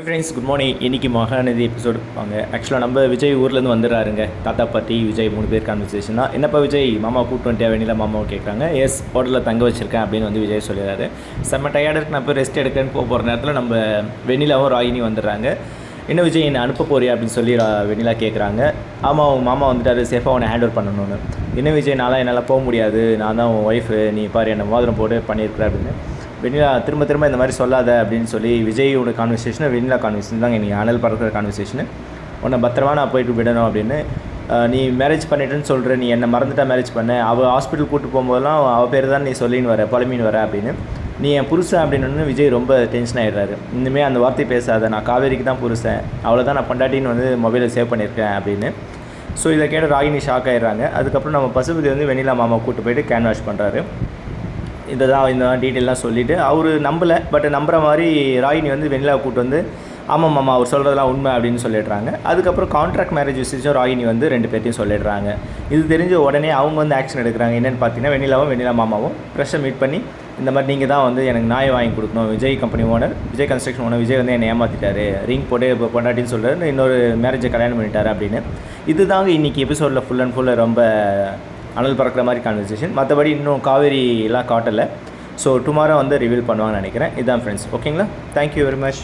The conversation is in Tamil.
Friends good morning. இன்றைக்கி மகாநதி எபிசோடு வாங்க. ஆக்சுவலாக நம்ம விஜய் ஊர்லேருந்து வந்துடுறாருங்க. தாத்தா பாட்டி விஜய் 3 பேர் கான்வர்சேஷன் தான். என்னப்பா விஜய் மாமா கூப்பிட்டு வந்துட்டியா வெண்ணிலா மாமாவை கேட்குறாங்க. எஸ் ஹோட்டலில் தங்க வச்சுருக்கேன் அப்படின்னு வந்து விஜய் சொல்லிடுறாரு. செம்ம டயர்டாக இருக்கு, நான் போய் ரெஸ்ட் எடுக்கிறேன்னு போகிற நேரத்தில் நம்ம வெண்ணிலாவும் ராகினி வந்துடுறாங்க. என்ன விஜய் என்னை அனுப்ப போறியா அப்படின்னு சொல்லி வெண்ணிலா கேட்குறாங்க. ஆமாம் அவங்க மாமா வந்துட்டார், சேஃபாக உன்னை ஹேண்ட் ஓவர் பண்ணணும்னு. என்ன விஜய் நான்லாம் என்னால் போக முடியாது, நான் தான் உன் ஒய்ஃபு, நீ பாரு என்னை மோதிரம் போட்டு பண்ணியிருக்கிற அப்படின்னு வெண்ணிலா திரும்ப இந்த மாதிரி சொல்லாத அப்படின்னு சொல்லி விஜயோட கான்வர்சேஷன் வெண்ணிலா கான்வர்சேஷன் தாங்க நீங்கள் அனல் பறக்கிற கான்வர்சேஷனு. உன்னை பத்திரமா நான் போயிட்டு விடணும் அப்படின்னு. நீ மேரேஜ் பண்ணிட்டேன்னு சொல்கிற, நீ என்னை மறந்துட்டா மேரேஜ் பண்ண, அவள் ஹாஸ்பிட்டல் கூப்பிட்டு போகும்போதெல்லாம் அவள் பேர் தான் நீ சொல்லின்னு வர, புலமின்னு வர அப்படின்னு. நீ என் புருஷன் அப்படின்னு விஜய் ரொம்ப டென்ஷன் ஆகிடுறாரு. இனிமேல் அந்த வார்த்தை பேசாத, நான் காவேரிக்கு தான் புருஷன், அவளை தான் நான் பொண்டாட்டின்னு வந்து மொபைலில் சேவ் பண்ணியிருக்கேன் அப்படின்னு. ஸோ இதை கேட்ட ராகினி ஷாக் ஆகிடுறாங்க. அதுக்கப்புறம் நம்ம பசுபதி வந்து வெண்ணிலா மாமா கூப்பிட்டு போயிட்டு கேன் வாஷ் பண்ணுறாரு. இந்த டீட்டெயிலாம் சொல்லிவிட்டு அவர் நம்பலை, பட் நம்புகிற மாதிரி ராகினி வந்து வெண்ணிலாவை கூப்பிட்டு வந்து ஆமாம் மாமா அவர் சொல்கிறதெல்லாம் உண்மை அப்படின்னு சொல்லிடுறாங்க. அதுக்கப்புறம் கான்ட்ராக்ட் மேரேஜ் விஷயம் ராகினி வந்து 2 பேர்த்தையும் சொல்லிடுறாங்க. இது தெரிஞ்ச உடனே அவங்க வந்து ஆக்ஷன் எடுக்கிறாங்க. என்னென்னு பார்த்தீங்கன்னா வெண்ணிலா மாமாவும் ப்ரெஷர் மீட் பண்ணி இந்த மாதிரி நீங்கள் தான் வந்து எனக்கு நியாயம் வாங்கி கொடுக்கணும், Vijay company owner, Vijay construction owner Vijay வந்து என்னை ஏமாற்றிட்டாரு, ரிங் போட்டு இப்போ பொண்டாட்டின்னு சொல்கிறாரு, இன்னொரு மேரேஜை கல்யாணம் பண்ணிட்டாரு அப்படின்னு. இதுதாங்க இன்றைக்கி எபிசோடில் ஃபுல் அண்ட் ஃபுல்லாக ரொம்ப அனல் பறக்கிற மாதிரி கான்வர்சேஷன். மற்றபடி இன்னும் காவேரி எல்லாம் காட்டலை. ஸோ டுமாரோ வந்து ரிவீல் பண்ணுவாங்கன்னு நினைக்கிறேன். இதுதான் ஃப்ரெண்ட்ஸ், ஓகேங்களா? Thank you very much.